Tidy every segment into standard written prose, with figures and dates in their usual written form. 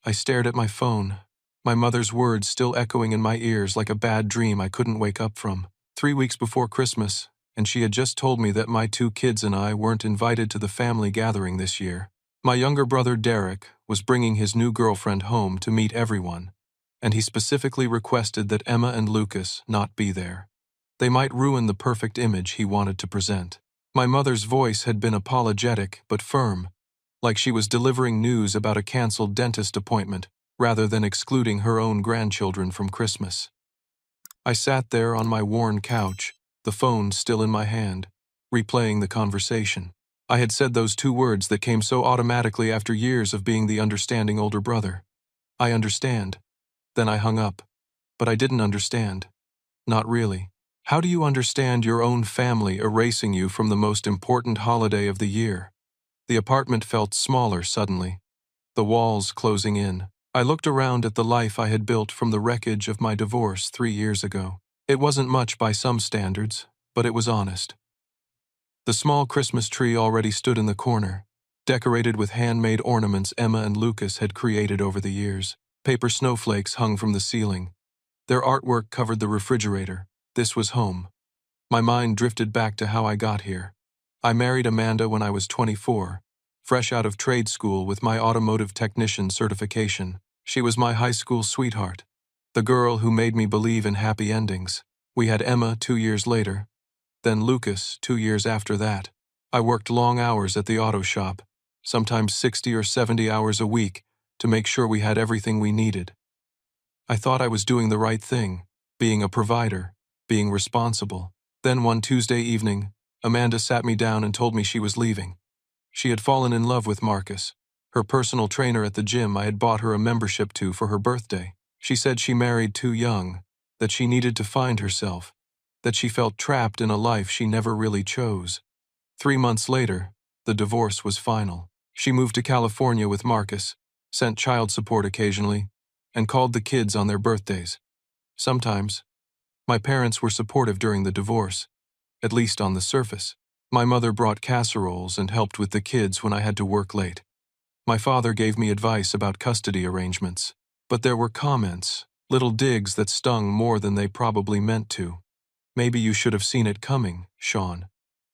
I stared at my phone, my mother's words still echoing in my ears like a bad dream I couldn't wake up from. 3 weeks before Christmas, and she had just told me that my 2 kids and I weren't invited to the family gathering this year. My younger brother Derek was bringing his new girlfriend home to meet everyone, and he specifically requested that Emma and Lucas not be there. They might ruin the perfect image he wanted to present. My mother's voice had been apologetic but firm, like she was delivering news about a canceled dentist appointment rather than excluding her own grandchildren from Christmas. I sat there on my worn couch, the phone still in my hand, replaying the conversation. I had said those 2 words that came so automatically after years of being the understanding older brother. I understand. Then I hung up. But I didn't understand. Not really. How do you understand your own family erasing you from the most important holiday of the year? The apartment felt smaller suddenly, the walls closing in. I looked around at the life I had built from the wreckage of my divorce 3 years ago. It wasn't much by some standards, but it was honest. The small Christmas tree already stood in the corner, decorated with handmade ornaments Emma and Lucas had created over the years. Paper snowflakes hung from the ceiling. Their artwork covered the refrigerator. This was home. My mind drifted back to how I got here. I married Amanda when I was 24, fresh out of trade school with my automotive technician certification. She was my high school sweetheart, the girl who made me believe in happy endings. We had Emma 2 years later, then Lucas 2 years after that. I worked long hours at the auto shop, sometimes 60 or 70 hours a week, to make sure we had everything we needed. I thought I was doing the right thing, being a provider, being responsible. Then one Tuesday evening, Amanda sat me down and told me she was leaving. She had fallen in love with Marcus, her personal trainer at the gym I had bought her a membership to for her birthday. She said she married too young, that she needed to find herself, that she felt trapped in a life she never really chose. 3 months later, the divorce was final. She moved to California with Marcus, sent child support occasionally, and called the kids on their birthdays. Sometimes. My parents were supportive during the divorce, at least on the surface. My mother brought casseroles and helped with the kids when I had to work late. My father gave me advice about custody arrangements. But there were comments, little digs that stung more than they probably meant to. Maybe you should have seen it coming, Sean.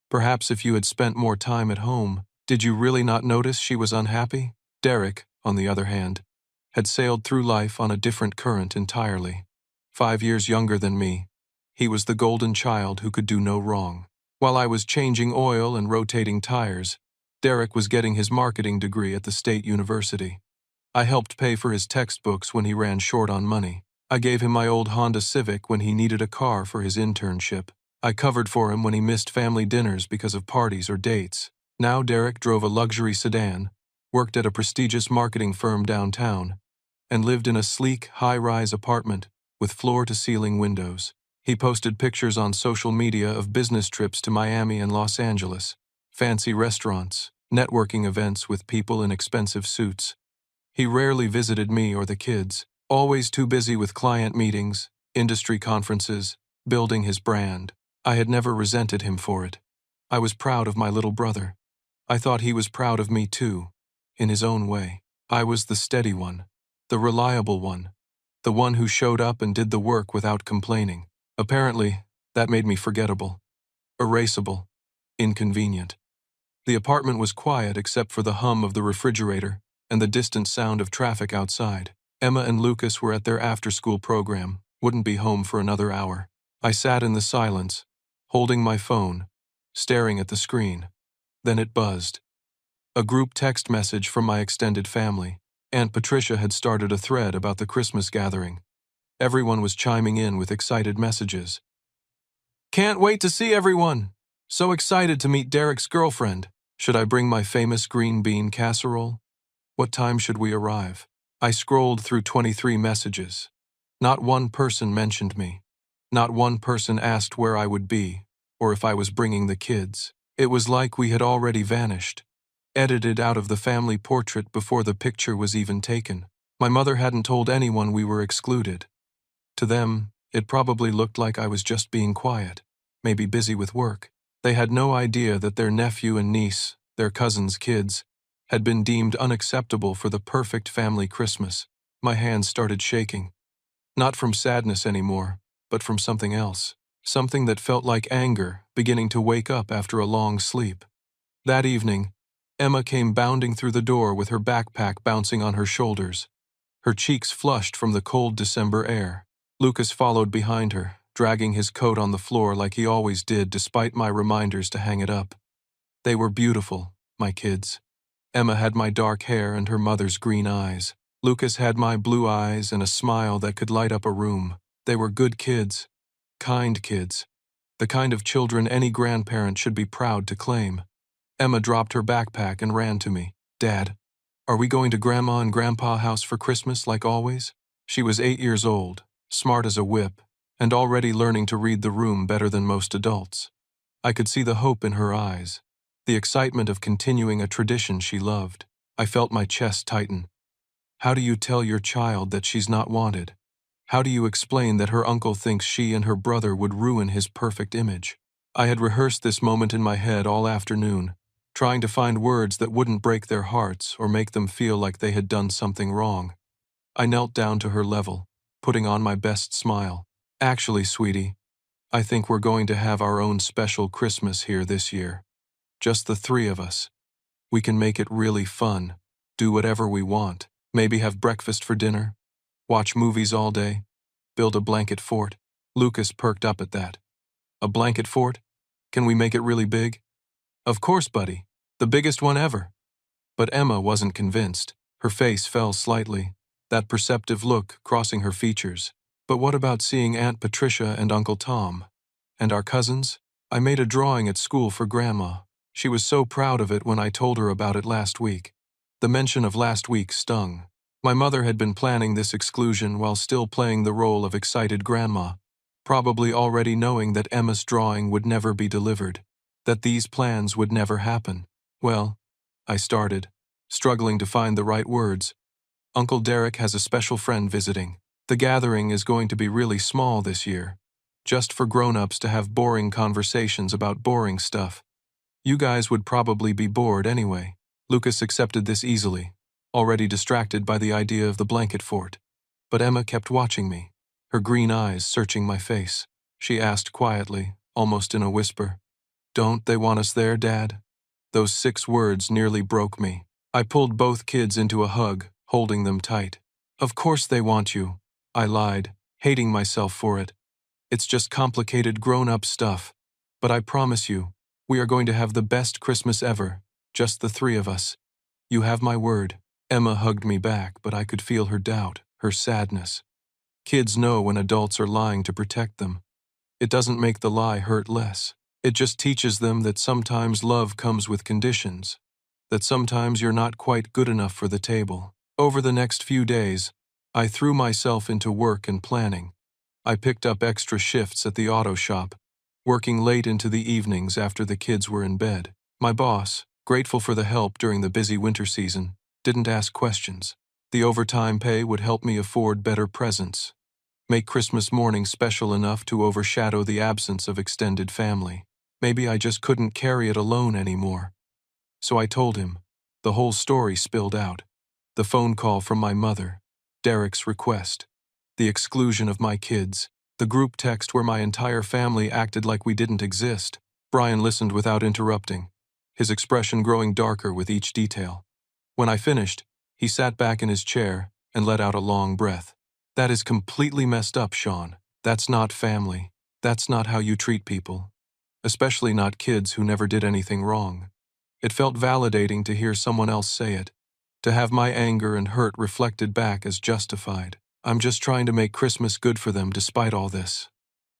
Perhaps if you had spent more time at home, did you really not notice she was unhappy? Derek, on the other hand, had sailed through life on a different current entirely. 5 years younger than me, he was the golden child who could do no wrong. While I was changing oil and rotating tires, Derek was getting his marketing degree at the state university. I helped pay for his textbooks when he ran short on money. I gave him my old Honda Civic when he needed a car for his internship. I covered for him when he missed family dinners because of parties or dates. Now Derek drove a luxury sedan, worked at a prestigious marketing firm downtown, and lived in a sleek, high-rise apartment with floor-to-ceiling windows. He posted pictures on social media of business trips to Miami and Los Angeles, fancy restaurants, networking events with people in expensive suits. He rarely visited me or the kids, always too busy with client meetings, industry conferences, building his brand. I had never resented him for it. I was proud of my little brother. I thought he was proud of me too, in his own way. I was the steady one, the reliable one, the one who showed up and did the work without complaining. Apparently, that made me forgettable, erasable, inconvenient. The apartment was quiet except for the hum of the refrigerator and the distant sound of traffic outside. Emma and Lucas were at their after-school program, wouldn't be home for another hour. I sat in the silence, holding my phone, staring at the screen. Then it buzzed. A group text message from my extended family. Aunt Patricia had started a thread about the Christmas gathering. Everyone was chiming in with excited messages. "Can't wait to see everyone! So excited to meet Derek's girlfriend. Should I bring my famous green bean casserole? What time should we arrive?" I scrolled through 23 messages. Not one person mentioned me. Not one person asked where I would be, or if I was bringing the kids. It was like we had already vanished, edited out of the family portrait before the picture was even taken. My mother hadn't told anyone we were excluded. To them, it probably looked like I was just being quiet, maybe busy with work. They had no idea that their nephew and niece, their cousin's kids, had been deemed unacceptable for the perfect family Christmas. My hands started shaking. Not from sadness anymore, but from something else. Something that felt like anger, beginning to wake up after a long sleep. That evening, Emma came bounding through the door with her backpack bouncing on her shoulders. Her cheeks flushed from the cold December air. Lucas followed behind her, dragging his coat on the floor like he always did despite my reminders to hang it up. They were beautiful, my kids. Emma had my dark hair and her mother's green eyes. Lucas had my blue eyes and a smile that could light up a room. They were good kids, kind kids, the kind of children any grandparent should be proud to claim. Emma dropped her backpack and ran to me. "Dad, are we going to Grandma and Grandpa's house for Christmas like always?" She was 8 years old, smart as a whip, and already learning to read the room better than most adults. I could see the hope in her eyes, the excitement of continuing a tradition she loved. I felt my chest tighten. How do you tell your child that she's not wanted? How do you explain that her uncle thinks she and her brother would ruin his perfect image? I had rehearsed this moment in my head all afternoon, trying to find words that wouldn't break their hearts or make them feel like they had done something wrong. I knelt down to her level, putting on my best smile. "Actually, sweetie, I think we're going to have our own special Christmas here this year. Just the three of us. We can make it really fun, do whatever we want, maybe have breakfast for dinner, watch movies all day, build a blanket fort." Lucas perked up at that. "A blanket fort? Can we make it really big?" "Of course, buddy. The biggest one ever." But Emma wasn't convinced. Her face fell slightly, that perceptive look crossing her features. "But what about seeing Aunt Patricia and Uncle Tom? And our cousins? I made a drawing at school for Grandma. She was so proud of it when I told her about it last week." The mention of last week stung. My mother had been planning this exclusion while still playing the role of excited grandma, probably already knowing that Emma's drawing would never be delivered, that these plans would never happen. "Well," I started, struggling to find the right words. "Uncle Derek has a special friend visiting. The gathering is going to be really small this year, just for grown-ups to have boring conversations about boring stuff. You guys would probably be bored anyway." Lucas accepted this easily, already distracted by the idea of the blanket fort. But Emma kept watching me, her green eyes searching my face. She asked quietly, almost in a whisper, "Don't they want us there, Dad?" Those 6 words nearly broke me. I pulled both kids into a hug, holding them tight. "Of course they want you," I lied, hating myself for it. "It's just complicated grown-up stuff. But I promise you, we are going to have the best Christmas ever, just the 3 of us. You have my word." Emma hugged me back, but I could feel her doubt, her sadness. Kids know when adults are lying to protect them. It doesn't make the lie hurt less. It just teaches them that sometimes love comes with conditions, that sometimes you're not quite good enough for the table. Over the next few days, I threw myself into work and planning. I picked up extra shifts at the auto shop, working late into the evenings after the kids were in bed. My boss, grateful for the help during the busy winter season, didn't ask questions. The overtime pay would help me afford better presents, make Christmas morning special enough to overshadow the absence of extended family. Maybe I just couldn't carry it alone anymore. So I told him. The whole story spilled out. The phone call from my mother, Derek's request, the exclusion of my kids, the group text where my entire family acted like we didn't exist. Brian listened without interrupting, his expression growing darker with each detail. When I finished, he sat back in his chair and let out a long breath. "That is completely messed up, Sean. That's not family. That's not how you treat people. Especially not kids who never did anything wrong." It felt validating to hear someone else say it, to have my anger and hurt reflected back as justified. "I'm just trying to make Christmas good for them despite all this,"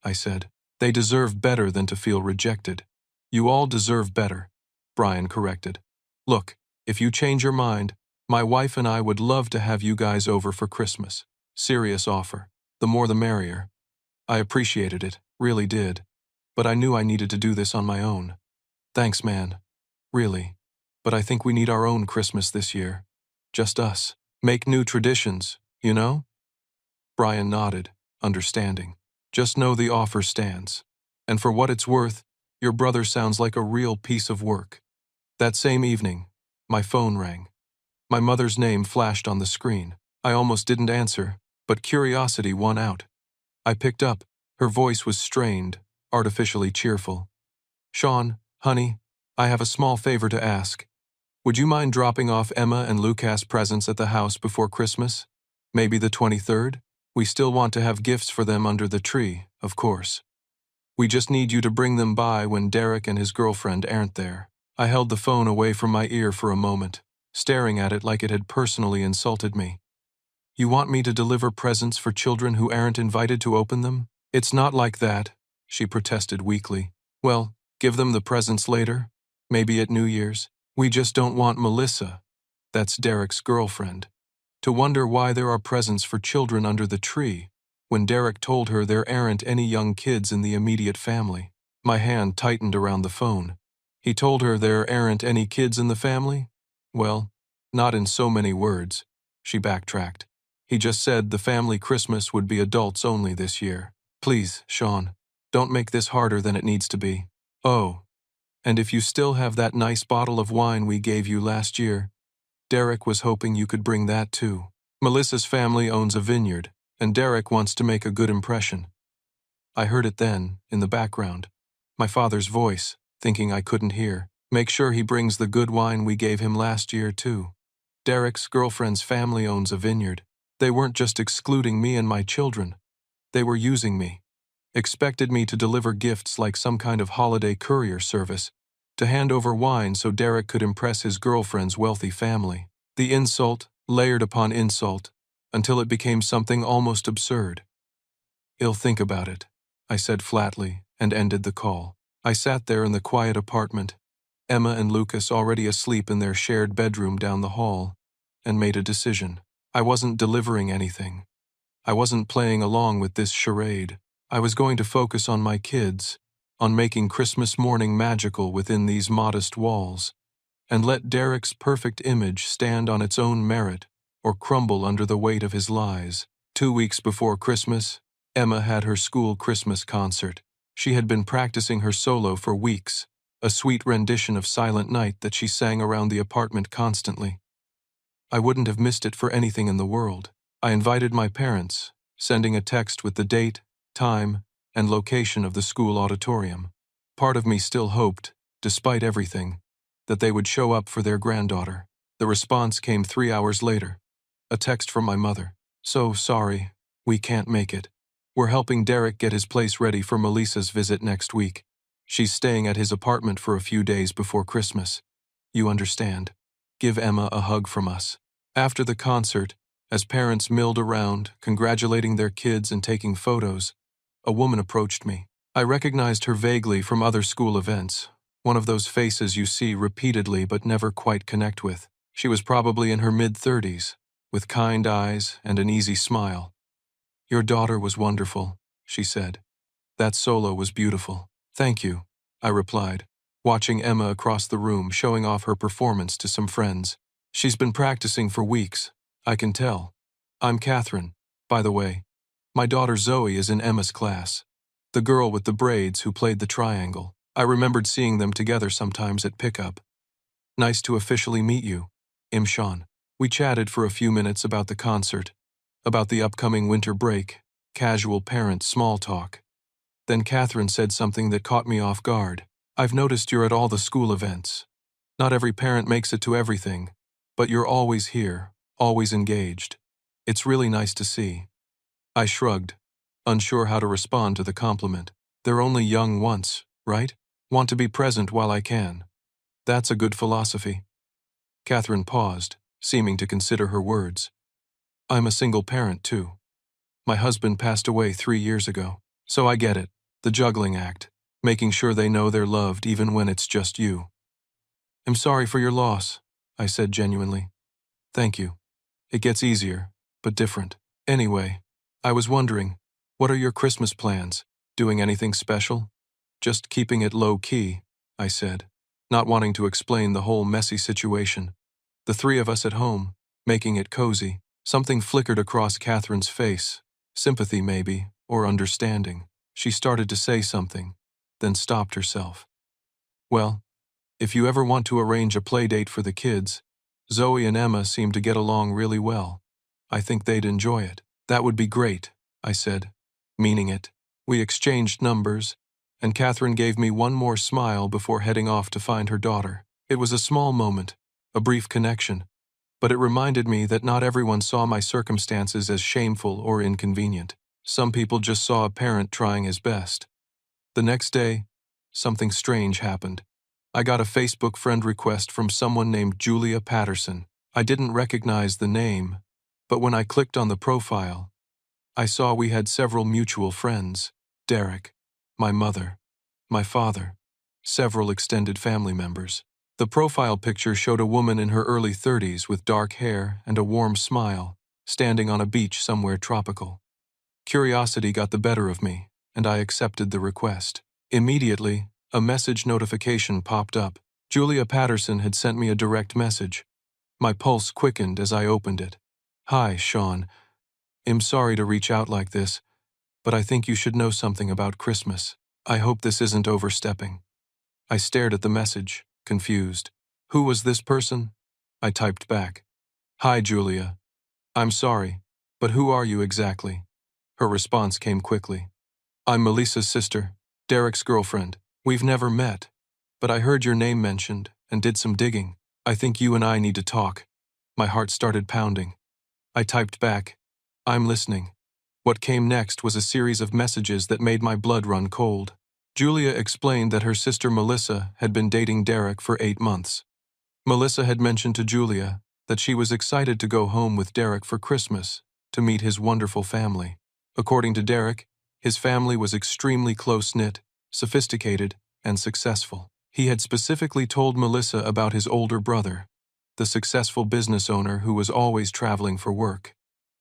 I said. "They deserve better than to feel rejected." "You all deserve better," Brian corrected. "Look, if you change your mind, my wife and I would love to have you guys over for Christmas. Serious offer. The more the merrier." I appreciated it, really did, but I knew I needed to do this on my own. "Thanks, man. Really. But I think we need our own Christmas this year. Just us. Make new traditions, you know?" Brian nodded, understanding. "Just know the offer stands. And for what it's worth, your brother sounds like a real piece of work." That same evening, my phone rang. My mother's name flashed on the screen. I almost didn't answer, but curiosity won out. I picked up. Her voice was strained, artificially cheerful. "Sean, honey, I have a small favor to ask. Would you mind dropping off Emma and Lucas' presents at the house before Christmas? Maybe the 23rd? We still want to have gifts for them under the tree, of course. We just need you to bring them by when Derek and his girlfriend aren't there." I held the phone away from my ear for a moment, staring at it like it had personally insulted me. "You want me to deliver presents for children who aren't invited to open them? It's not like that," she protested weakly. "Well, give them the presents later, maybe at New Year's. We just don't want Melissa, that's Derek's girlfriend, to wonder why there are presents for children under the tree when Derek told her there aren't any young kids in the immediate family." My hand tightened around the phone. He told her there aren't any kids in the family? Well, not in so many words, she backtracked. He just said the family Christmas would be adults only this year. "Please, Sean, don't make this harder than it needs to be. Oh, and if you still have that nice bottle of wine we gave you last year, Derek was hoping you could bring that too. Melissa's family owns a vineyard, and Derek wants to make a good impression." I heard it then, in the background. My father's voice, thinking I couldn't hear. "Make sure he brings the good wine we gave him last year too. Derek's girlfriend's family owns a vineyard. They weren't just excluding me and my children. They were using me. Expected me to deliver gifts like some kind of holiday courier service, to hand over wine so Derek could impress his girlfriend's wealthy family. The insult, layered upon insult, until it became something almost absurd. "He'll think about it," I said flatly, and ended the call. I sat there in the quiet apartment, Emma and Lucas already asleep in their shared bedroom down the hall, and made a decision. I wasn't delivering anything. I wasn't playing along with this charade. I was going to focus on my kids, on making Christmas morning magical within these modest walls, and let Derek's perfect image stand on its own merit or crumble under the weight of his lies. 2 weeks before Christmas, Emma had her school Christmas concert. She had been practicing her solo for weeks, a sweet rendition of Silent Night that she sang around the apartment constantly. I wouldn't have missed it for anything in the world. I invited my parents, sending a text with the date, time, and location of the school auditorium. Part of me still hoped, despite everything, that they would show up for their granddaughter. The response came 3 hours later. A text from my mother. "So sorry, we can't make it. We're helping Derek get his place ready for Melissa's visit next week. She's staying at his apartment for a few days before Christmas. You understand. Give Emma a hug from us." After the concert, as parents milled around, congratulating their kids and taking photos, a woman approached me. I recognized her vaguely from other school events, one of those faces you see repeatedly but never quite connect with. She was probably in her mid-30s, with kind eyes and an easy smile. "Your daughter was wonderful," she said. "That solo was beautiful." "Thank you," I replied, watching Emma across the room showing off her performance to some friends. "She's been practicing for weeks, I can tell. I'm Catherine, by the way. My daughter Zoe is in Emma's class. The girl with the braids who played the triangle. I remembered seeing them together sometimes at pickup. Nice to officially meet you, Sean." We chatted for a few minutes about the concert, about the upcoming winter break, casual parent small talk. Then Catherine said something that caught me off guard. "I've noticed you're at all the school events. Not every parent makes it to everything, but you're always here, always engaged. It's really nice to see." I shrugged, unsure how to respond to the compliment. "They're only young once, right? Want to be present while I can. That's a good philosophy." Catherine paused, seeming to consider her words. "I'm a single parent, too. My husband passed away 3 years ago, so I get it, the juggling act, making sure they know they're loved even when it's just you." "I'm sorry for your loss," I said genuinely. "Thank you. It gets easier, but different. Anyway, I was wondering, what are your Christmas plans? Doing anything special?" "Just keeping it low-key," I said, not wanting to explain the whole messy situation. The 3 of us at home, making it cozy. Something flickered across Catherine's face. Sympathy, maybe, or understanding. She started to say something, then stopped herself. "Well, if you ever want to arrange a play date for the kids, Zoe and Emma seem to get along really well. I think they'd enjoy it. That would be great, I said, meaning it. We exchanged numbers, and Catherine gave me one more smile before heading off to find her daughter. It was a small moment, a brief connection, but it reminded me that not everyone saw my circumstances as shameful or inconvenient. Some people just saw a parent trying his best. The next day, something strange happened. I got a Facebook friend request from someone named Julia Patterson. I didn't recognize the name, but when I clicked on the profile, I saw we had several mutual friends: Derek, my mother, my father, several extended family members. The profile picture showed a woman in her early 30s with dark hair and a warm smile, standing on a beach somewhere tropical. Curiosity got the better of me, and I accepted the request. Immediately, a message notification popped up. Julia Patterson had sent me a direct message. My pulse quickened as I opened it. "Hi, Sean. I'm sorry to reach out like this, but I think you should know something about Christmas. I hope this isn't overstepping." I stared at the message, confused. Who was this person? I typed back. "Hi, Julia. I'm sorry, but who are you exactly?" Her response came quickly. "I'm Melissa's sister, Derek's girlfriend. We've never met, but I heard your name mentioned and did some digging. I think you and I need to talk." My heart started pounding. I typed back, "I'm listening." What came next was a series of messages that made my blood run cold. Julia explained that her sister Melissa had been dating Derek for 8 months. Melissa had mentioned to Julia that she was excited to go home with Derek for Christmas to meet his wonderful family. According to Derek, his family was extremely close-knit, sophisticated, and successful. He had specifically told Melissa about his older brother, the successful business owner who was always traveling for work.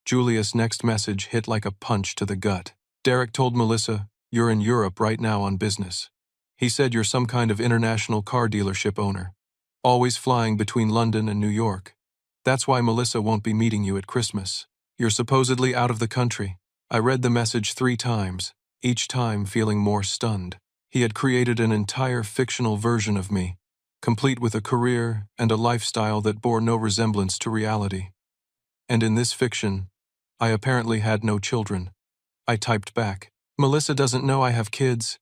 Julia's next message hit like a punch to the gut. Derek told Melissa, "You're in Europe right now on business. He said you're some kind of international car dealership owner, always flying between London and New York. That's why Melissa won't be meeting you at Christmas. You're supposedly out of the country." I read the message 3 times, each time feeling more stunned. He had created an entire fictional version of me, complete with a career and a lifestyle that bore no resemblance to reality. And in this fiction, I apparently had no children. I typed back, "Melissa doesn't know I have kids."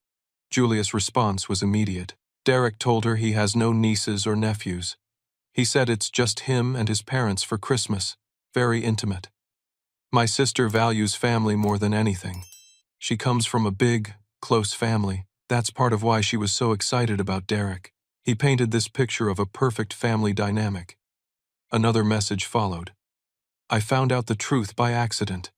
Julia's response was immediate. Derek told her he has no nieces or nephews. He said it's just him and his parents for Christmas, very intimate. My sister values family more than anything. She comes from a big, close family. That's part of why she was so excited about Derek. He painted this picture of a perfect family dynamic. Another message followed. "I found out the truth by accident.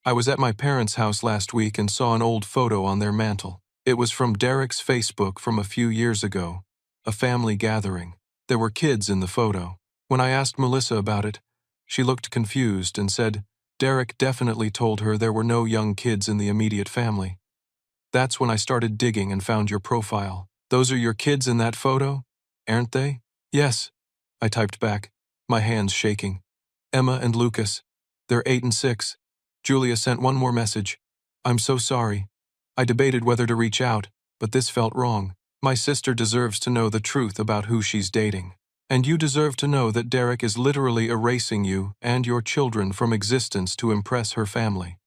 I was at my parents' house last week and saw an old photo on their mantel. It was from Derek's Facebook from a few years ago, a family gathering. There were kids in the photo. When I asked Melissa about it, she looked confused and said Derek definitely told her there were no young kids in the immediate family. That's when I started digging and found your profile. Those are your kids in that photo, aren't they?" "Yes," I typed back, my hands shaking. "Emma and Lucas. They're 8 and 6. Julia sent one more message. "I'm so sorry. I debated whether to reach out, but this felt wrong. My sister deserves to know the truth about who she's dating. And you deserve to know that Derek is literally erasing you and your children from existence to impress her family.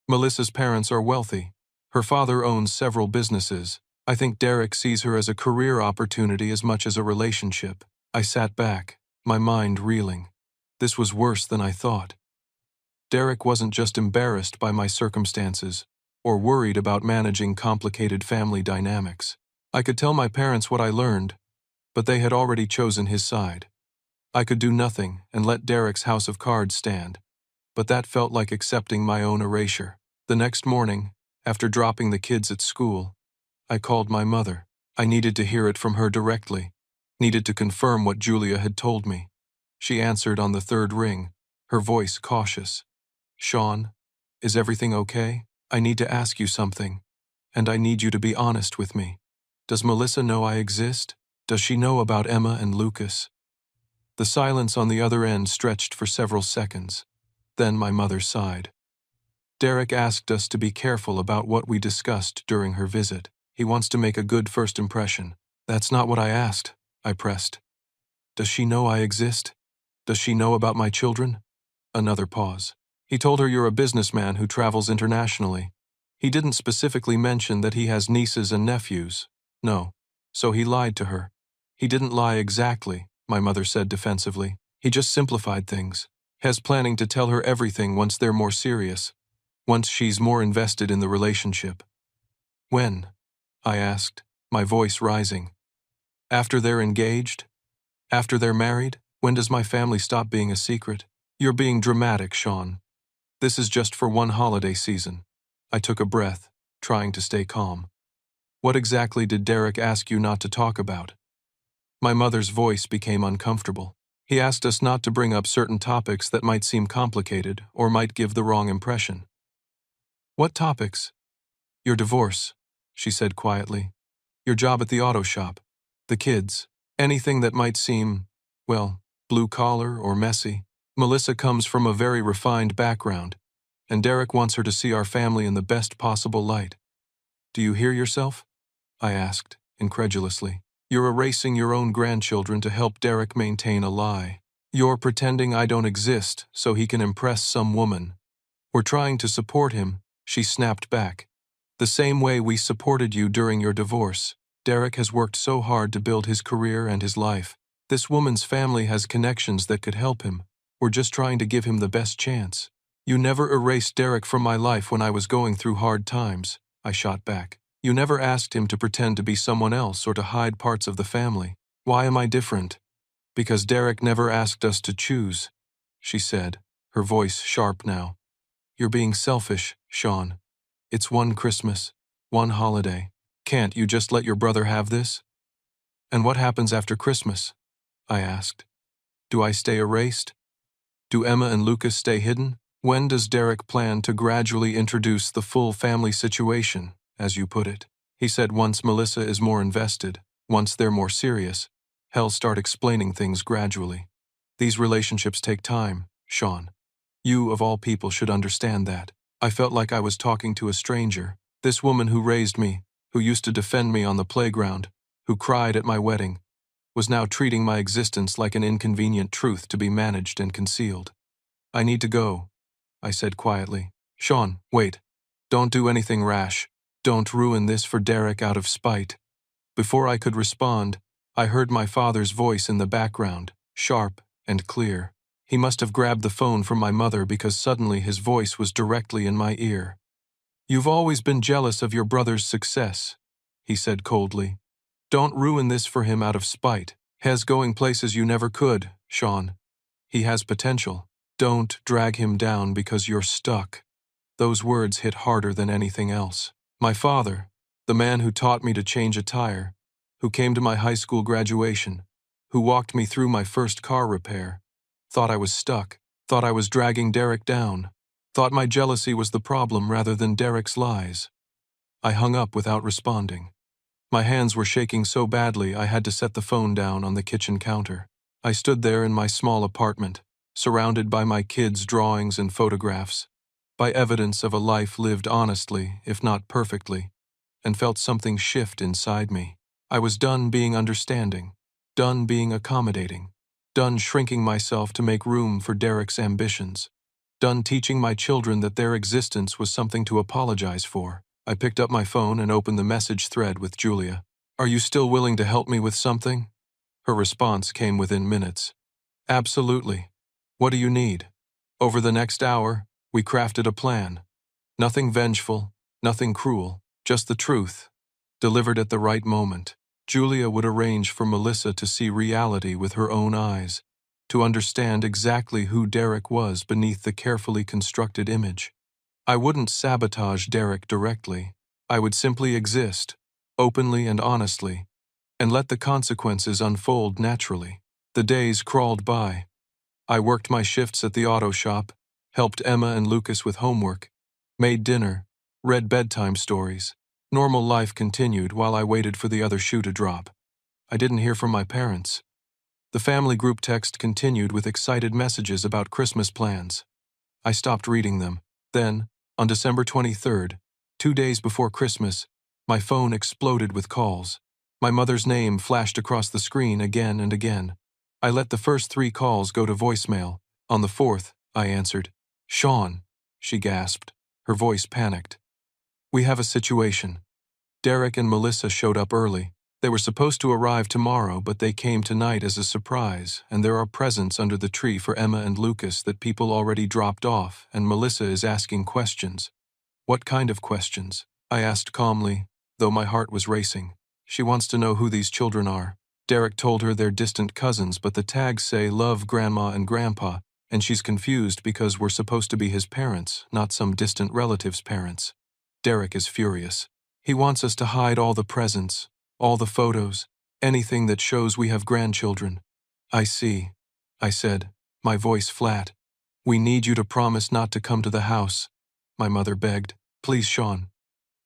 Melissa's parents are wealthy. Her father owns several businesses. I think Derek sees her as a career opportunity as much as a relationship." I sat back, my mind reeling. This was worse than I thought. Derek wasn't just embarrassed by my circumstances or worried about managing complicated family dynamics. I could tell my parents what I learned, but they had already chosen his side. I could do nothing and let Derek's house of cards stand, but that felt like accepting my own erasure. The next morning, after dropping the kids at school, I called my mother. I needed to hear it from her directly, needed to confirm what Julia had told me. She answered on the 3rd ring, her voice cautious. "Sean, is everything okay? I need to ask you something, and I need you to be honest with me. Does Melissa know I exist? Does she know about Emma and Lucas?" The silence on the other end stretched for several seconds. Then my mother sighed. "Derek asked us to be careful about what we discussed during her visit. He wants to make a good first impression." "That's not what I asked," I pressed. "Does she know I exist?" Does she know about my children? Another pause. He told her you're a businessman who travels internationally. He didn't specifically mention that he has nieces and nephews. No. So he lied to her. He didn't lie exactly, my mother said defensively. He just simplified things. Has planning to tell her everything once they're more serious, once she's more invested in the relationship. When? I asked, my voice rising. After they're engaged? After they're married? When does my family stop being a secret? You're being dramatic, Sean. This is just for one holiday season. I took a breath, trying to stay calm. What exactly did Derek ask you not to talk about? My mother's voice became uncomfortable. He asked us not to bring up certain topics that might seem complicated or might give the wrong impression. What topics? Your divorce, she said quietly. Your job at the auto shop. The kids. Anything that might seem, well, blue-collar or messy. Melissa comes from a very refined background, and Derek wants her to see our family in the best possible light. Do you hear yourself? I asked, incredulously. You're erasing your own grandchildren to help Derek maintain a lie. You're pretending I don't exist so he can impress some woman. We're trying to support him, she snapped back. The same way we supported you during your divorce. Derek has worked so hard to build his career and his life. This woman's family has connections that could help him. We're just trying to give him the best chance. You never erased Derek from my life when I was going through hard times, I shot back. You never asked him to pretend to be someone else or to hide parts of the family. Why am I different? Because Derek never asked us to choose, she said, her voice sharp now. You're being selfish, Sean. It's one Christmas, one holiday. Can't you just let your brother have this? And what happens after Christmas? I asked. Do I stay erased? Do Emma and Lucas stay hidden? When does Derek plan to gradually introduce the full family situation, as you put it? He said once Melissa is more invested, once they're more serious, he'll start explaining things gradually. These relationships take time, Sean. You, of all people, should understand that. I felt like I was talking to a stranger. This woman who raised me, who used to defend me on the playground, who cried at my wedding, was now treating my existence like an inconvenient truth to be managed and concealed. I need to go, I said quietly. Sean, wait. Don't do anything rash. Don't ruin this for Derek out of spite. Before I could respond, I heard my father's voice in the background, sharp and clear. He must have grabbed the phone from my mother because suddenly his voice was directly in my ear. You've always been jealous of your brother's success, he said coldly. Don't ruin this for him out of spite. He's going places you never could, Sean. He has potential. Don't drag him down because you're stuck. Those words hit harder than anything else. My father, the man who taught me to change a tire, who came to my high school graduation, who walked me through my first car repair, thought I was stuck, thought I was dragging Derek down, thought my jealousy was the problem rather than Derek's lies. I hung up without responding. My hands were shaking so badly I had to set the phone down on the kitchen counter. I stood there in my small apartment, surrounded by my kids' drawings and photographs, by evidence of a life lived honestly, if not perfectly, and felt something shift inside me. I was done being understanding, done being accommodating, done shrinking myself to make room for Derek's ambitions, done teaching my children that their existence was something to apologize for. I picked up my phone and opened the message thread with Julia. Are you still willing to help me with something? Her response came within minutes. Absolutely. What do you need? Over the next hour, we crafted a plan. Nothing vengeful, nothing cruel, just the truth, delivered at the right moment. Julia would arrange for Melissa to see reality with her own eyes, to understand exactly who Derek was beneath the carefully constructed image. I wouldn't sabotage Derek directly. I would simply exist, openly and honestly, and let the consequences unfold naturally. The days crawled by. I worked my shifts at the auto shop, helped Emma and Lucas with homework, made dinner, read bedtime stories. Normal life continued while I waited for the other shoe to drop. I didn't hear from my parents. The family group text continued with excited messages about Christmas plans. I stopped reading them. Then, on December 23rd, 2 days before Christmas, my phone exploded with calls. My mother's name flashed across the screen again and again. I let the first 3 calls go to voicemail. On the 4th, I answered. "Sean," she gasped, her voice panicked. "We have a situation. Derek and Melissa showed up early. They were supposed to arrive tomorrow, but they came tonight as a surprise, and there are presents under the tree for Emma and Lucas that people already dropped off, and Melissa is asking questions." "What kind of questions?" I asked calmly, though my heart was racing. "She wants to know who these children are." Derek told her they're distant cousins, but the tags say love Grandma and Grandpa, and she's confused because we're supposed to be his parents, not some distant relative's parents. Derek is furious. He wants us to hide all the presents, all the photos, anything that shows we have grandchildren. "I see," I said, my voice flat. "We need you to promise not to come to the house," my mother begged. "Please, Sean.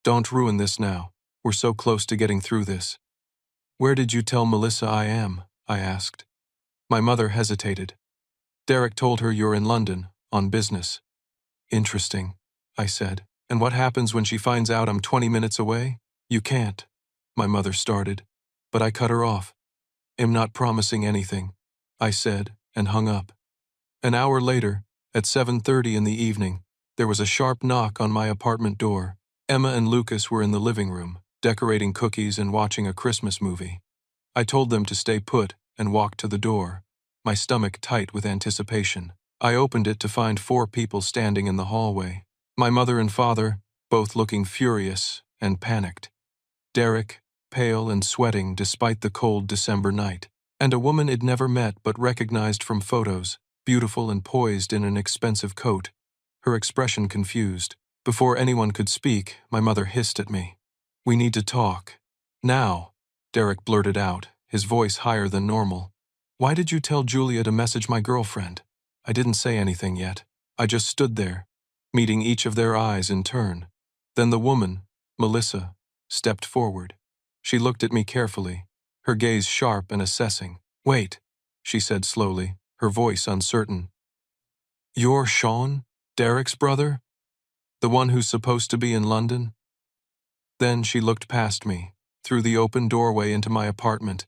Don't ruin this now. We're so close to getting through this." "Where did you tell Melissa I am?" I asked. My mother hesitated. "Derek told her you're in London, on business." "Interesting," I said. "And what happens when she finds out I'm 20 minutes away?" "You can't," my mother started, but I cut her off. "I'm not promising anything," I said, and hung up. An hour later, at 7:30 in the evening, there was a sharp knock on my apartment door. Emma and Lucas were in the living room, decorating cookies and watching a Christmas movie. I told them to stay put and walked to the door, my stomach tight with anticipation. I opened it to find 4 people standing in the hallway. My mother and father, both looking furious and panicked. Derek, pale and sweating despite the cold December night. And a woman I'd never met but recognized from photos, beautiful and poised in an expensive coat, her expression confused. Before anyone could speak, my mother hissed at me. "We need to talk. Now," Derek blurted out, his voice higher than normal. "Why did you tell Julia to message my girlfriend?" I didn't say anything yet. I just stood there, meeting each of their eyes in turn. Then the woman, Melissa, stepped forward. She looked at me carefully, her gaze sharp and assessing. "Wait," she said slowly, her voice uncertain. "You're Sean, Derek's brother? The one who's supposed to be in London?" Then she looked past me, through the open doorway into my apartment,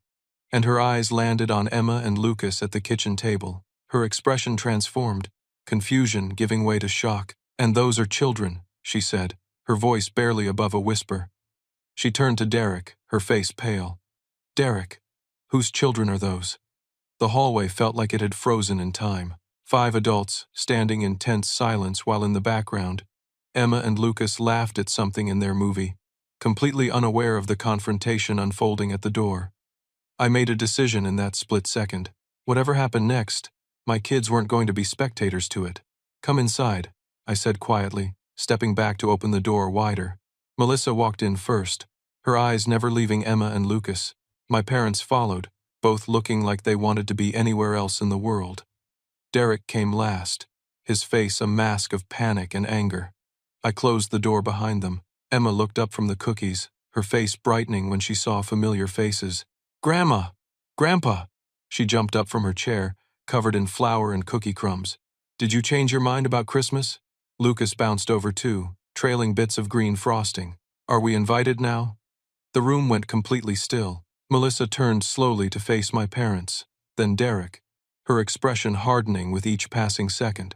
and her eyes landed on Emma and Lucas at the kitchen table. Her expression transformed, confusion giving way to shock. "And those are children," she said, her voice barely above a whisper. She turned to Derek, her face pale. "Derek, whose children are those?" The hallway felt like it had frozen in time. 5 adults, standing in tense silence while in the background, Emma and Lucas laughed at something in their movie, completely unaware of the confrontation unfolding at the door. I made a decision in that split second. Whatever happened next, my kids weren't going to be spectators to it. "Come inside," I said quietly, stepping back to open the door wider. Melissa walked in first, her eyes never leaving Emma and Lucas. My parents followed, both looking like they wanted to be anywhere else in the world. Derek came last, his face a mask of panic and anger. I closed the door behind them. Emma looked up from the cookies, her face brightening when she saw familiar faces. "Grandma! Grandpa!" She jumped up from her chair, covered in flour and cookie crumbs. "Did you change your mind about Christmas?" Lucas bounced over too, trailing bits of green frosting. "Are we invited now?" The room went completely still. Melissa turned slowly to face my parents, then Derek, her expression hardening with each passing second.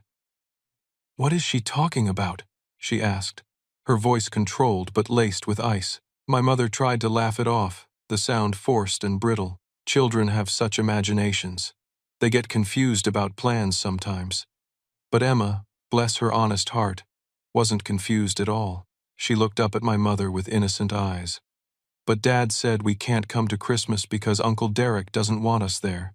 "What is she talking about?" she asked, her voice controlled but laced with ice. My mother tried to laugh it off, the sound forced and brittle. Children have such imaginations. They get confused about plans sometimes. But Emma, bless her honest heart, wasn't confused at all. She looked up at my mother with innocent eyes. "But Dad said we can't come to Christmas because Uncle Derek doesn't want us there.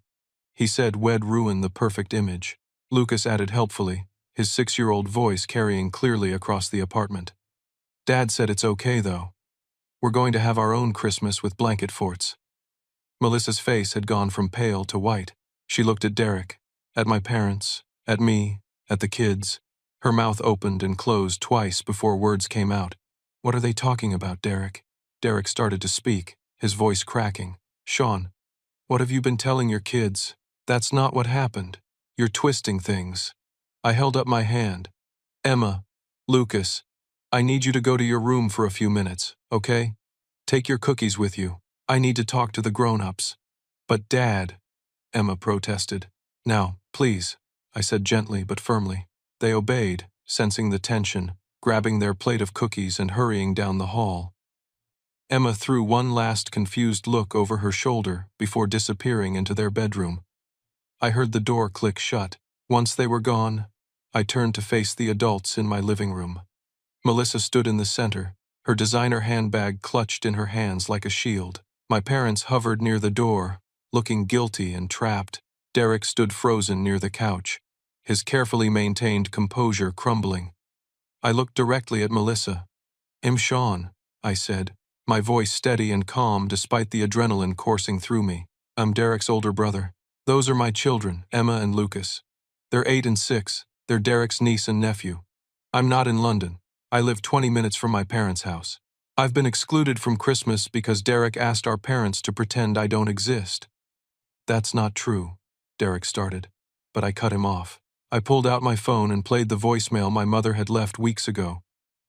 He said we'd ruin the perfect image." Lucas added helpfully, his 6-year-old voice carrying clearly across the apartment. "Dad said it's okay, though. We're going to have our own Christmas with blanket forts." Melissa's face had gone from pale to white. She looked at Derek, at my parents, at me, at the kids. Her mouth opened and closed twice before words came out. "What are they talking about, Derek?" Derek started to speak, his voice cracking. "Sean, what have you been telling your kids? That's not what happened. You're twisting things." I held up my hand. "Emma, Lucas, I need you to go to your room for a few minutes, okay? Take your cookies with you. I need to talk to the grown-ups." "But Dad," Emma protested. Now, please, I said gently but firmly. They obeyed, sensing the tension, grabbing their plate of cookies and hurrying down the hall. Emma threw one last confused look over her shoulder before disappearing into their bedroom. I heard the door click shut. Once they were gone, I turned to face the adults in my living room. Melissa stood in the center, her designer handbag clutched in her hands like a shield. My parents hovered near the door, looking guilty and trapped. Derek stood frozen near the couch, his carefully maintained composure crumbling. I looked directly at Melissa. "I'm Sean," I said, my voice steady and calm despite the adrenaline coursing through me. "I'm Derek's older brother. Those are my children, Emma and Lucas. They're 8 and 6. They're Derek's niece and nephew. I'm not in London. I live 20 minutes from my parents' house. I've been excluded from Christmas because Derek asked our parents to pretend I don't exist." "That's not true," Derek started, but I cut him off. I pulled out my phone and played the voicemail my mother had left weeks ago,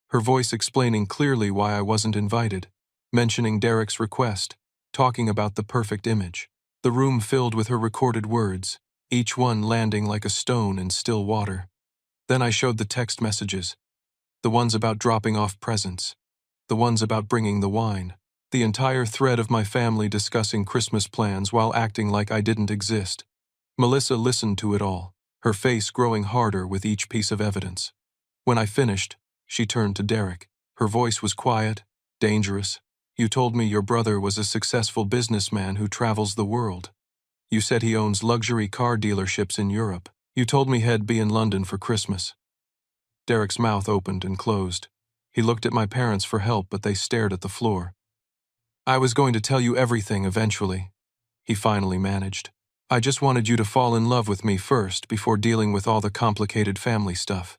her voice explaining clearly why I wasn't invited, mentioning Derek's request, talking about the perfect image. The room filled with her recorded words, each one landing like a stone in still water. Then I showed the text messages, the ones about dropping off presents, the ones about bringing the wine, the entire thread of my family discussing Christmas plans while acting like I didn't exist. Melissa listened to it all, her face growing harder with each piece of evidence. When I finished, she turned to Derek. Her voice was quiet, dangerous. "You told me your brother was a successful businessman who travels the world. You said he owns luxury car dealerships in Europe. You told me he'd be in London for Christmas." Derek's mouth opened and closed. He looked at my parents for help, but they stared at the floor. "I was going to tell you everything eventually," he finally managed. "I just wanted you to fall in love with me first before dealing with all the complicated family stuff."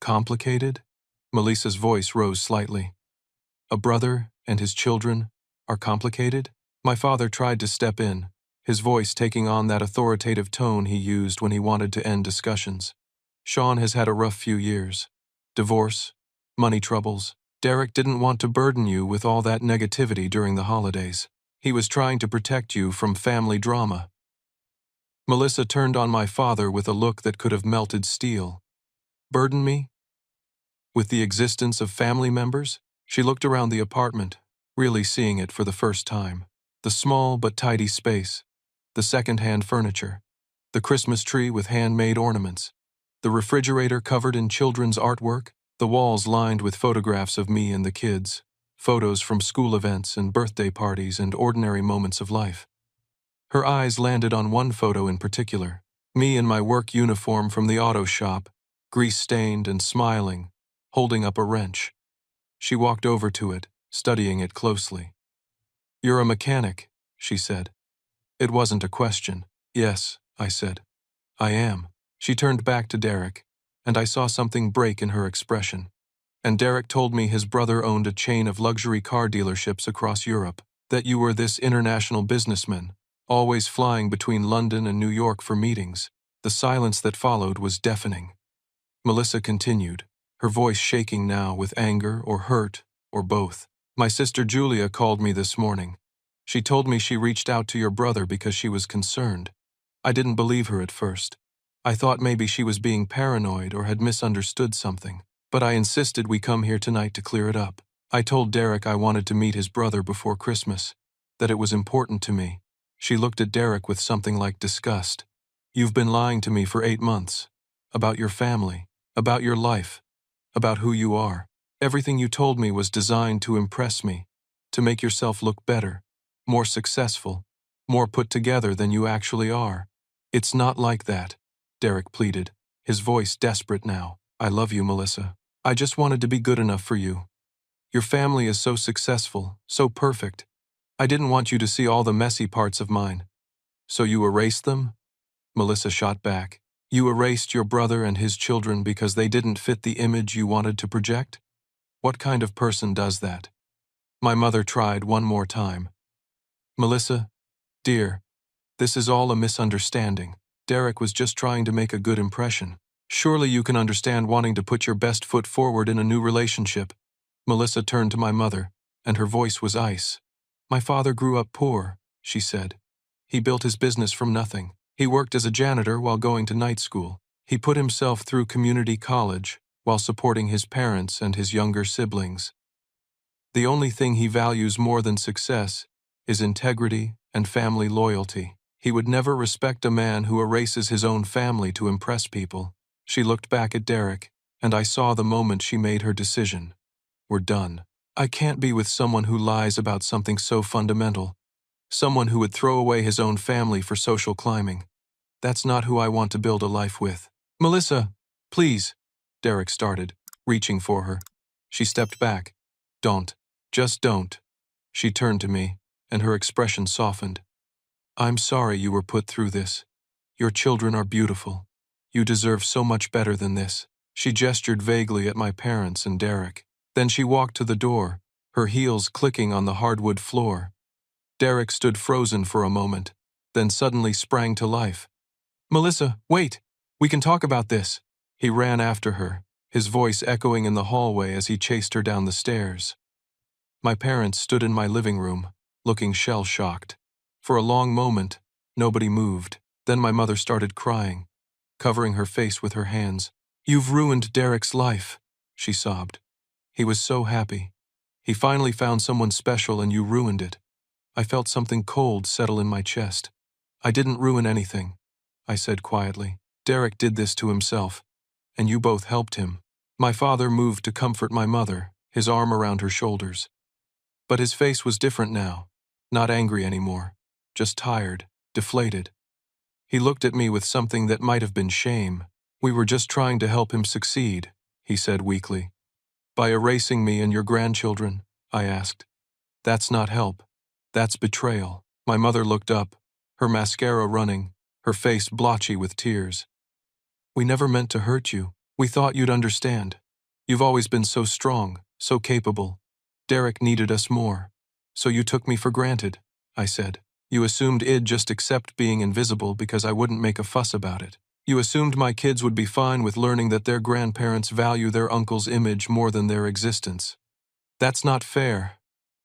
"Complicated?" Melissa's voice rose slightly. "A brother and his children are complicated?" My father tried to step in, his voice taking on that authoritative tone he used when he wanted to end discussions. "Sean has had a rough few years. Divorce, money troubles. Derek didn't want to burden you with all that negativity during the holidays. He was trying to protect you from family drama." Melissa turned on my father with a look that could have melted steel. "Burden me? With the existence of family members?" She looked around the apartment, really seeing it for the first time. The small but tidy space, the second-hand furniture, the Christmas tree with handmade ornaments, the refrigerator covered in children's artwork, the walls lined with photographs of me and the kids, photos from school events and birthday parties and ordinary moments of life. Her eyes landed on one photo in particular, me in my work uniform from the auto shop, grease-stained and smiling, holding up a wrench. She walked over to it, studying it closely. "You're a mechanic," she said. It wasn't a question. "Yes," I said. "I am." She turned back to Derek, and I saw something break in her expression. "And Derek told me his brother owned a chain of luxury car dealerships across Europe, that you were this international businessman, always flying between London and New York for meetings." The silence that followed was deafening. Melissa continued, her voice shaking now with anger or hurt, or both. "My sister Julia called me this morning. She told me she reached out to your brother because she was concerned. I didn't believe her at first. I thought maybe she was being paranoid or had misunderstood something, but I insisted we come here tonight to clear it up. I told Derek I wanted to meet his brother before Christmas, that it was important to me." She looked at Derek with something like disgust. "You've been lying to me for 8 months. About your family, about your life, about who you are. Everything you told me was designed to impress me, to make yourself look better, more successful, more put together than you actually are. It's not like that," Derek pleaded, his voice desperate now. "I love you, Melissa. I just wanted to be good enough for you. Your family is so successful, so perfect. I didn't want you to see all the messy parts of mine." "So you erased them?" Melissa shot back. "You erased your brother and his children because they didn't fit the image you wanted to project? What kind of person does that?" My mother tried one more time. "Melissa, dear, this is all a misunderstanding. Derek was just trying to make a good impression. Surely you can understand wanting to put your best foot forward in a new relationship." Melissa turned to my mother, and her voice was ice. "My father grew up poor," she said. He built his business from nothing. He worked as a janitor while going to night school. He put himself through community college while supporting his parents and his younger siblings. The only thing he values more than success is integrity and family loyalty. He would never respect a man who erases his own family to impress people. She looked back at Derek, and I saw the moment she made her decision. We're done. I can't be with someone who lies about something so fundamental. Someone who would throw away his own family for social climbing. That's not who I want to build a life with. Melissa, please, Derek started, reaching for her. She stepped back. Don't. Just don't. She turned to me, and her expression softened. I'm sorry you were put through this. Your children are beautiful. You deserve so much better than this. She gestured vaguely at my parents and Derek. Then she walked to the door, her heels clicking on the hardwood floor. Derek stood frozen for a moment, then suddenly sprang to life. Melissa, wait! We can talk about this. He ran after her, his voice echoing in the hallway as he chased her down the stairs. My parents stood in my living room, looking shell-shocked. For a long moment, nobody moved. Then my mother started crying, covering her face with her hands. You've ruined Derek's life, she sobbed. He was so happy. He finally found someone special and you ruined it. I felt something cold settle in my chest. I didn't ruin anything, I said quietly. Derek did this to himself, and you both helped him. My father moved to comfort my mother, his arm around her shoulders. But his face was different now, not angry anymore, just tired, deflated. He looked at me with something that might have been shame. We were just trying to help him succeed, he said weakly. By erasing me and your grandchildren, I asked. That's not help. That's betrayal. My mother looked up, her mascara running, her face blotchy with tears. We never meant to hurt you. We thought you'd understand. You've always been so strong, so capable. Derek needed us more. So you took me for granted, I said. You assumed I'd just accept being invisible because I wouldn't make a fuss about it. You assumed my kids would be fine with learning that their grandparents value their uncle's image more than their existence. That's not fair,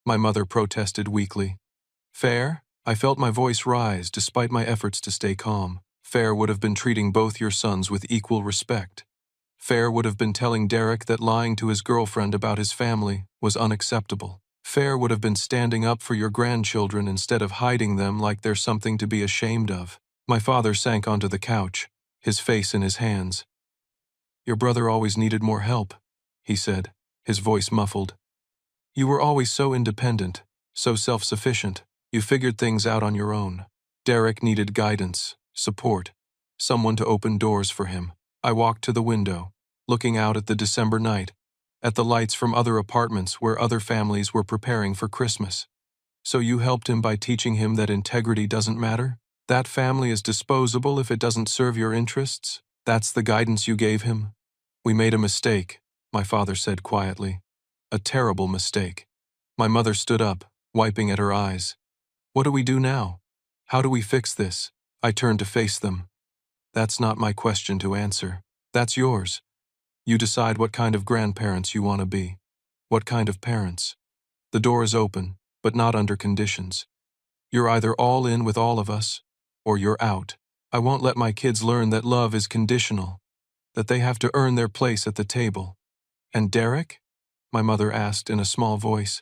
my mother protested weakly. Fair? I felt my voice rise despite my efforts to stay calm. Fair would have been treating both your sons with equal respect. Fair would have been telling Derek that lying to his girlfriend about his family was unacceptable. Fair would have been standing up for your grandchildren instead of hiding them like they're something to be ashamed of. My father sank onto the couch, his face in his hands. Your brother always needed more help, he said, his voice muffled. You were always so independent, so self-sufficient. You figured things out on your own. Derek needed guidance, support, someone to open doors for him. I walked to the window, looking out at the December night, at the lights from other apartments where other families were preparing for Christmas. So you helped him by teaching him that integrity doesn't matter? That family is disposable if it doesn't serve your interests? That's the guidance you gave him? We made a mistake, my father said quietly. A terrible mistake. My mother stood up, wiping at her eyes. What do we do now? How do we fix this? I turned to face them. That's not my question to answer. That's yours. You decide what kind of grandparents you want to be. What kind of parents. The door is open, but not under conditions. You're either all in with all of us, or you're out. I won't let my kids learn that love is conditional, that they have to earn their place at the table. And Derek? My mother asked in a small voice.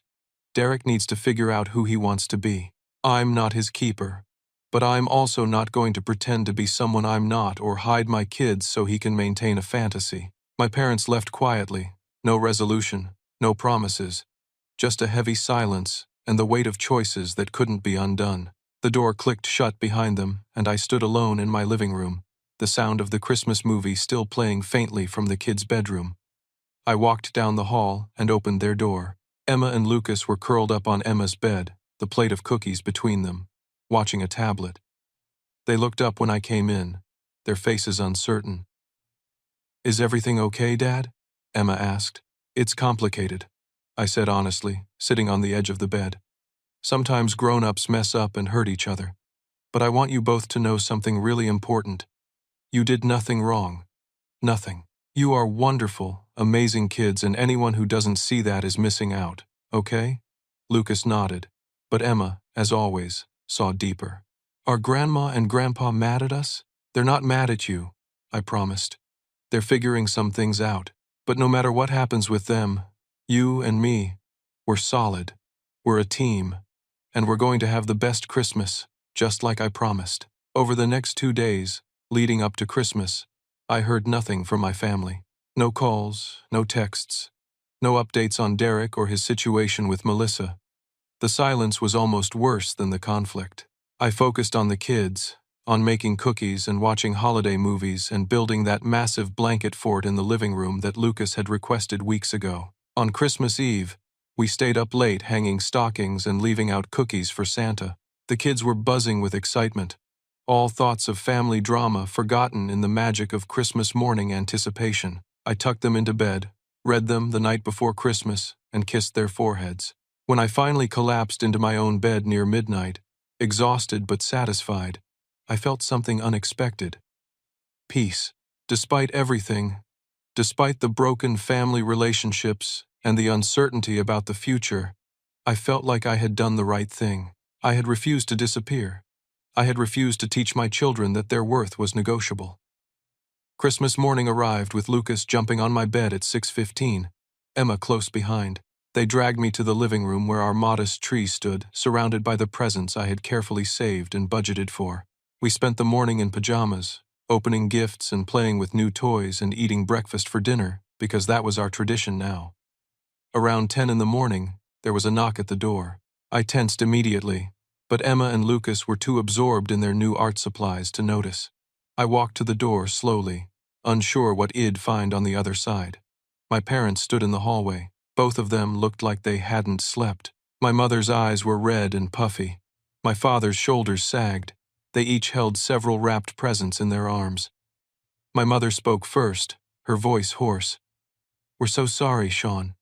Derek needs to figure out who he wants to be. I'm not his keeper, but I'm also not going to pretend to be someone I'm not or hide my kids so he can maintain a fantasy. My parents left quietly, no resolution, no promises, just a heavy silence and the weight of choices that couldn't be undone. The door clicked shut behind them, and I stood alone in my living room, the sound of the Christmas movie still playing faintly from the kids' bedroom. I walked down the hall and opened their door. Emma and Lucas were curled up on Emma's bed, the plate of cookies between them, watching a tablet. They looked up when I came in, their faces uncertain. Is everything okay, Dad? Emma asked. It's complicated, I said honestly, sitting on the edge of the bed. Sometimes grown-ups mess up and hurt each other. But I want you both to know something really important. You did nothing wrong. Nothing. You are wonderful, amazing kids, and anyone who doesn't see that is missing out, okay? Lucas nodded, but Emma, as always, saw deeper. Are Grandma and Grandpa mad at us? They're not mad at you, I promised. They're figuring some things out. But no matter what happens with them, you and me, we're solid. We're a team. And we're going to have the best Christmas, just like I promised. Over the next 2 days, leading up to Christmas, I heard nothing from my family. No calls, no texts, no updates on Derek or his situation with Melissa. The silence was almost worse than the conflict. I focused on the kids, on making cookies and watching holiday movies and building that massive blanket fort in the living room that Lucas had requested weeks ago. On Christmas Eve, we stayed up late hanging stockings and leaving out cookies for Santa. The kids were buzzing with excitement, all thoughts of family drama forgotten in the magic of Christmas morning anticipation. I tucked them into bed, read them the night before Christmas, and kissed their foreheads. When I finally collapsed into my own bed near midnight, exhausted but satisfied, I felt something unexpected. Peace. Despite everything, despite the broken family relationships and the uncertainty about the future, I felt like I had done the right thing. I had refused to disappear. I had refused to teach my children that their worth was negotiable. Christmas morning arrived with Lucas jumping on my bed at 6:15, Emma close behind. They dragged me to the living room where our modest tree stood, surrounded by the presents I had carefully saved and budgeted for. We spent the morning in pajamas, opening gifts and playing with new toys and eating breakfast for dinner, because that was our tradition now. Around 10 in the morning, there was a knock at the door. I tensed immediately, but Emma and Lucas were too absorbed in their new art supplies to notice. I walked to the door slowly, unsure what I'd find on the other side. My parents stood in the hallway. Both of them looked like they hadn't slept. My mother's eyes were red and puffy. My father's shoulders sagged. They each held several wrapped presents in their arms. My mother spoke first, her voice hoarse. "We're so sorry, Sean.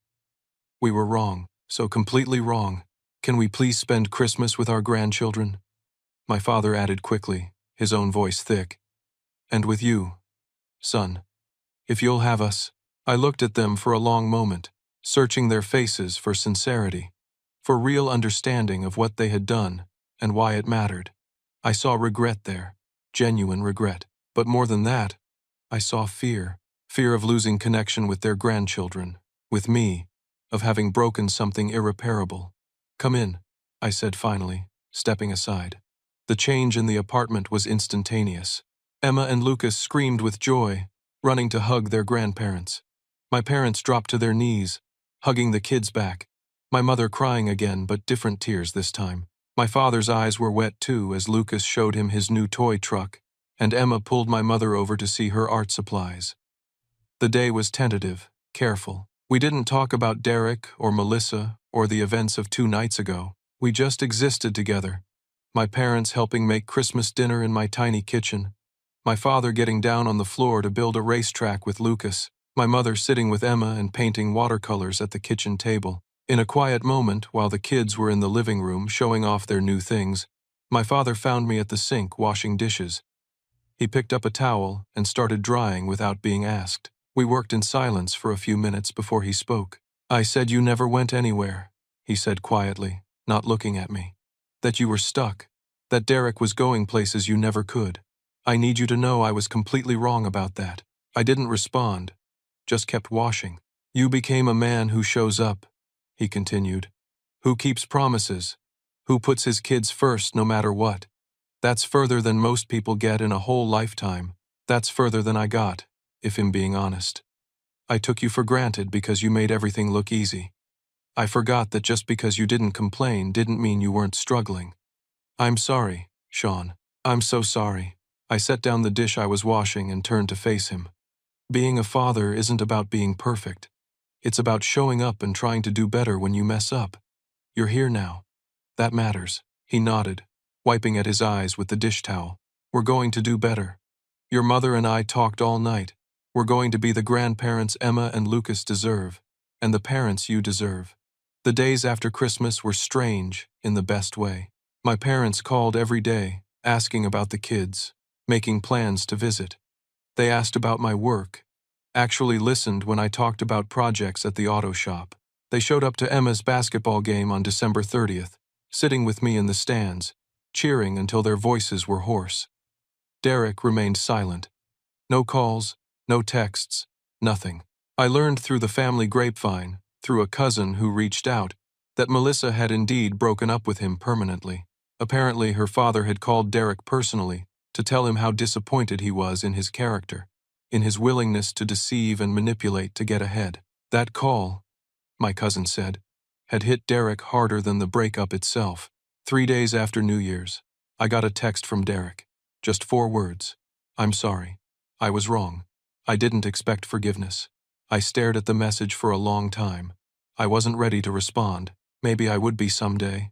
We were wrong, so completely wrong. Can we please spend Christmas with our grandchildren?" My father added quickly, his own voice thick. "And with you, son. If you'll have us." I looked at them for a long moment, searching their faces for sincerity, for real understanding of what they had done and why it mattered. I saw regret there, genuine regret. But more than that, I saw fear. Fear of losing connection with their grandchildren, with me, of having broken something irreparable. "Come in," I said finally, stepping aside. The change in the apartment was instantaneous. Emma and Lucas screamed with joy, running to hug their grandparents. My parents dropped to their knees, hugging the kids back. My mother crying again, but different tears this time. My father's eyes were wet too as Lucas showed him his new toy truck, and Emma pulled my mother over to see her art supplies. The day was tentative, careful. We didn't talk about Derek or Melissa or the events of 2 nights ago. We just existed together. My parents helping make Christmas dinner in my tiny kitchen. My father getting down on the floor to build a racetrack with Lucas. My mother sitting with Emma and painting watercolors at the kitchen table. In a quiet moment, while the kids were in the living room showing off their new things, my father found me at the sink washing dishes. He picked up a towel and started drying without being asked. We worked in silence for a few minutes before he spoke. "I said you never went anywhere," he said quietly, not looking at me. "That you were stuck. That Derek was going places you never could. I need you to know I was completely wrong about that." I didn't respond, just kept washing. "You became a man who shows up," he continued, "who keeps promises, who puts his kids first no matter what. That's further than most people get in a whole lifetime. That's further than I got, if I'm being honest. I took you for granted because you made everything look easy. I forgot that just because you didn't complain didn't mean you weren't struggling. I'm sorry, Sean. I'm so sorry." I set down the dish I was washing and turned to face him. Being a father isn't about being perfect. It's about showing up and trying to do better when you mess up. You're here now. That matters. He nodded, wiping at his eyes with the dish towel. "We're going to do better. Your mother and I talked all night. We're going to be the grandparents Emma and Lucas deserve, and the parents you deserve." The days after Christmas were strange in the best way. My parents called every day, asking about the kids, making plans to visit. They asked about my work, actually listened when I talked about projects at the auto shop. They showed up to Emma's basketball game on December 30th, sitting with me in the stands, cheering until their voices were hoarse. Derek remained silent. No calls, no texts, nothing. I learned through the family grapevine, through a cousin who reached out, that Melissa had indeed broken up with him permanently. Apparently, her father had called Derek personally to tell him how disappointed he was in his character, in his willingness to deceive and manipulate to get ahead. That call, my cousin said, had hit Derek harder than the breakup itself. 3 days after New Year's, I got a text from Derek. Just 4 words. I'm sorry. I was wrong. I didn't expect forgiveness. I stared at the message for a long time. I wasn't ready to respond. Maybe I would be someday.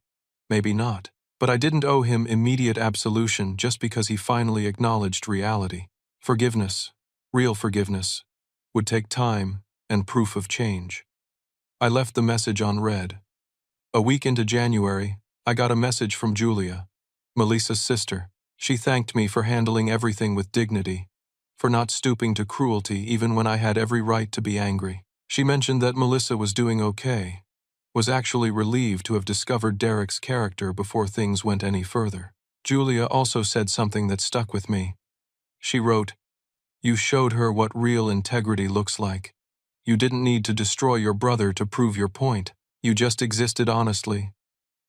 Maybe not. But I didn't owe him immediate absolution just because he finally acknowledged reality. Forgiveness, real forgiveness, would take time and proof of change. I left the message unread. A week into January, I got a message from Julia, Melissa's sister. She thanked me for handling everything with dignity, for not stooping to cruelty even when I had every right to be angry. She mentioned that Melissa was doing okay, was actually relieved to have discovered Derek's character before things went any further. Julia also said something that stuck with me. She wrote, "You showed her what real integrity looks like. You didn't need to destroy your brother to prove your point. You just existed honestly,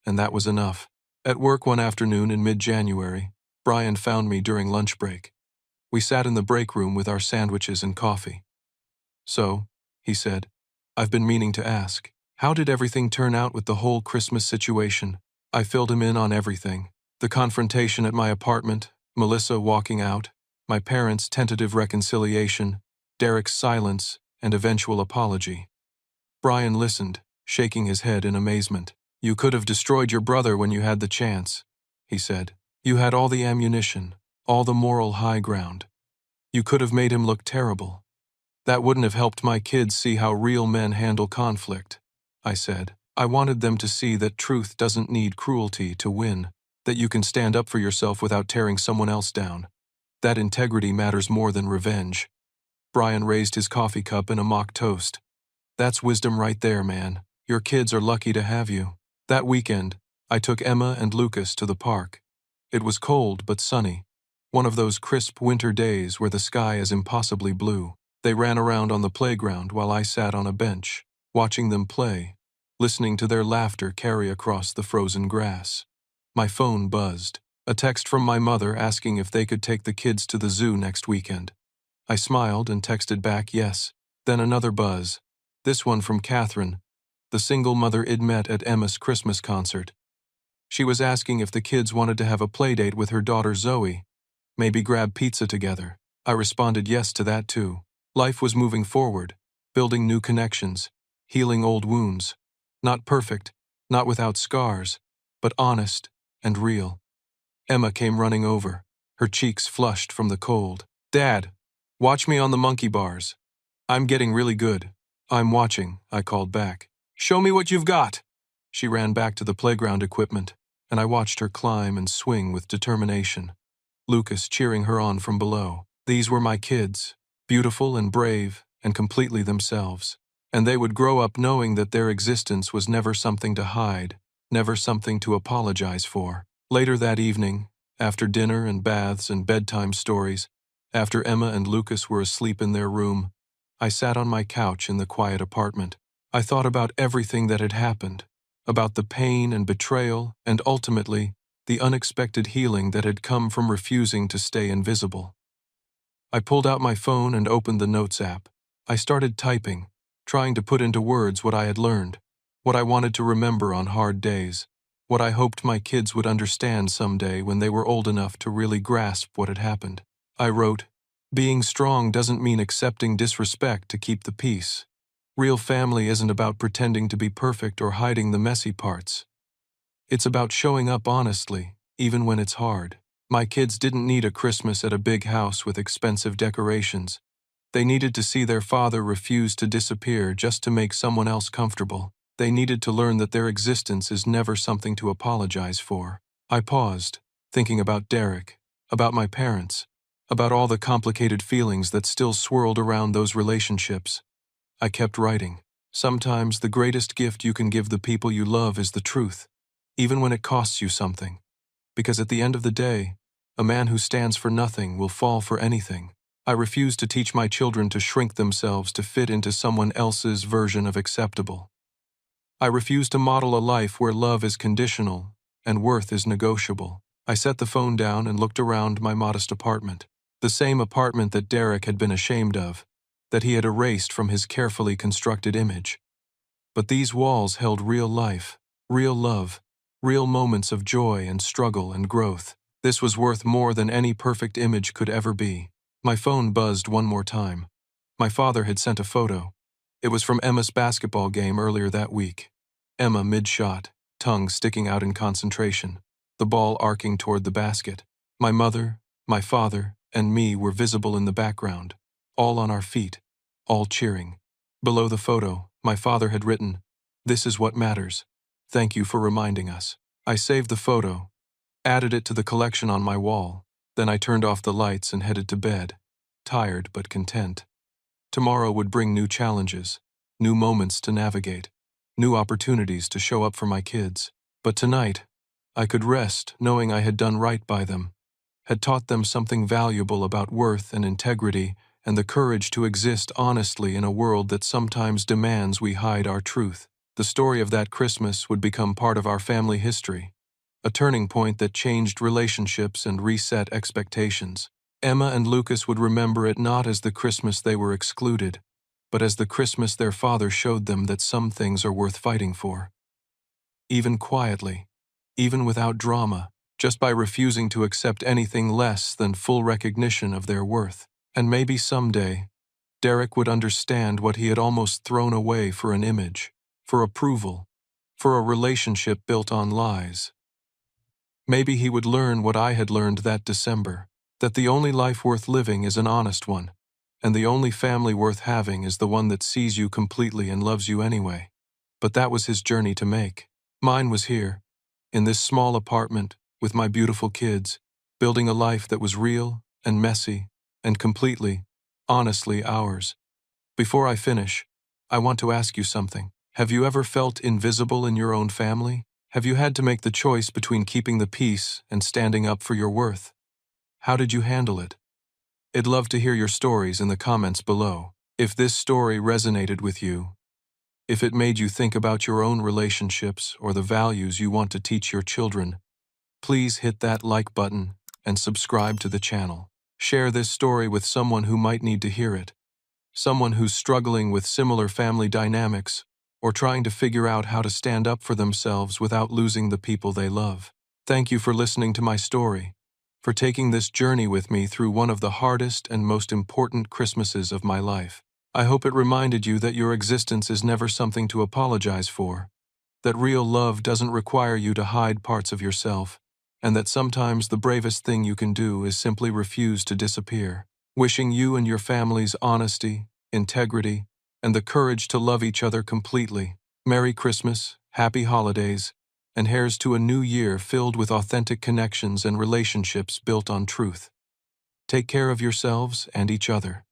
and that was enough." At work one afternoon in mid-January, Brian found me during lunch break. We sat in the break room with our sandwiches and coffee. "So," he said, "I've been meaning to ask, how did everything turn out with the whole Christmas situation?" I filled him in on everything. The confrontation at my apartment, Melissa walking out, my parents' tentative reconciliation, Derek's silence, and eventual apology. Brian listened, shaking his head in amazement. "You could have destroyed your brother when you had the chance," he said. "You had all the ammunition, all the moral high ground. You could have made him look terrible. That wouldn't have helped my kids see how real men handle conflict," I said. "I wanted them to see that truth doesn't need cruelty to win, that you can stand up for yourself without tearing someone else down. That integrity matters more than revenge." Brian raised his coffee cup in a mock toast. "That's wisdom right there, man. Your kids are lucky to have you." That weekend, I took Emma and Lucas to the park. It was cold but sunny, one of those crisp winter days where the sky is impossibly blue. They ran around on the playground while I sat on a bench, watching them play, listening to their laughter carry across the frozen grass. My phone buzzed. A text from my mother asking if they could take the kids to the zoo next weekend. I smiled and texted back yes. Then another buzz, this one from Catherine, the single mother I'd met at Emma's Christmas concert. She was asking if the kids wanted to have a playdate with her daughter Zoe, maybe grab pizza together. I responded yes to that too. Life was moving forward, building new connections, healing old wounds. Not perfect, not without scars, but honest and real. Emma came running over, her cheeks flushed from the cold. "Dad, watch me on the monkey bars. I'm getting really good." "I'm watching," I called back. "Show me what you've got." She ran back to the playground equipment, and I watched her climb and swing with determination. Lucas cheering her on from below. These were my kids, beautiful and brave and completely themselves. And they would grow up knowing that their existence was never something to hide, never something to apologize for. Later that evening, after dinner and baths and bedtime stories, after Emma and Lucas were asleep in their room, I sat on my couch in the quiet apartment. I thought about everything that had happened, about the pain and betrayal and ultimately the unexpected healing that had come from refusing to stay invisible. I pulled out my phone and opened the Notes app. I started typing, trying to put into words what I had learned, what I wanted to remember on hard days, what I hoped my kids would understand someday when they were old enough to really grasp what had happened. I wrote, "Being strong doesn't mean accepting disrespect to keep the peace. Real family isn't about pretending to be perfect or hiding the messy parts. It's about showing up honestly, even when it's hard." My kids didn't need a Christmas at a big house with expensive decorations. They needed to see their father refuse to disappear just to make someone else comfortable. They needed to learn that their existence is never something to apologize for. I paused, thinking about Derek, about my parents, about all the complicated feelings that still swirled around those relationships. I kept writing. Sometimes the greatest gift you can give the people you love is the truth, even when it costs you something. Because at the end of the day, a man who stands for nothing will fall for anything. I refuse to teach my children to shrink themselves to fit into someone else's version of acceptable. I refuse to model a life where love is conditional and worth is negotiable. I set the phone down and looked around my modest apartment. The same apartment that Derek had been ashamed of, that he had erased from his carefully constructed image. But these walls held real life, real love, real moments of joy and struggle and growth. This was worth more than any perfect image could ever be. My phone buzzed one more time. My father had sent a photo. It was from Emma's basketball game earlier that week. Emma mid-shot, tongue sticking out in concentration, the ball arcing toward the basket. My mother, my father, and me were visible in the background, all on our feet, all cheering. Below the photo, my father had written, "This is what matters. Thank you for reminding us." I saved the photo, added it to the collection on my wall, then I turned off the lights and headed to bed, tired but content. Tomorrow would bring new challenges, new moments to navigate, new opportunities to show up for my kids. But tonight, I could rest knowing I had done right by them, had taught them something valuable about worth and integrity and the courage to exist honestly in a world that sometimes demands we hide our truth. The story of that Christmas would become part of our family history, a turning point that changed relationships and reset expectations. Emma and Lucas would remember it not as the Christmas they were excluded, but as the Christmas their father showed them that some things are worth fighting for. Even quietly, even without drama, just by refusing to accept anything less than full recognition of their worth. And maybe someday, Derek would understand what he had almost thrown away for an image, for approval, for a relationship built on lies. Maybe he would learn what I had learned that December, that the only life worth living is an honest one, and the only family worth having is the one that sees you completely and loves you anyway. But that was his journey to make. Mine was here, in this small apartment, with my beautiful kids, building a life that was real and messy and completely, honestly ours. Before I finish, I want to ask you something. Have you ever felt invisible in your own family? Have you had to make the choice between keeping the peace and standing up for your worth? How did you handle it? I'd love to hear your stories in the comments below. If this story resonated with you, if it made you think about your own relationships or the values you want to teach your children, please hit that like button and subscribe to the channel. Share this story with someone who might need to hear it, someone who's struggling with similar family dynamics or trying to figure out how to stand up for themselves without losing the people they love. Thank you for listening to my story, for taking this journey with me through one of the hardest and most important Christmases of my life. I hope it reminded you that your existence is never something to apologize for, that real love doesn't require you to hide parts of yourself, and that sometimes the bravest thing you can do is simply refuse to disappear. Wishing you and your families honesty, integrity, and the courage to love each other completely. Merry Christmas, Happy Holidays, and here's to a new year filled with authentic connections and relationships built on truth. Take care of yourselves and each other.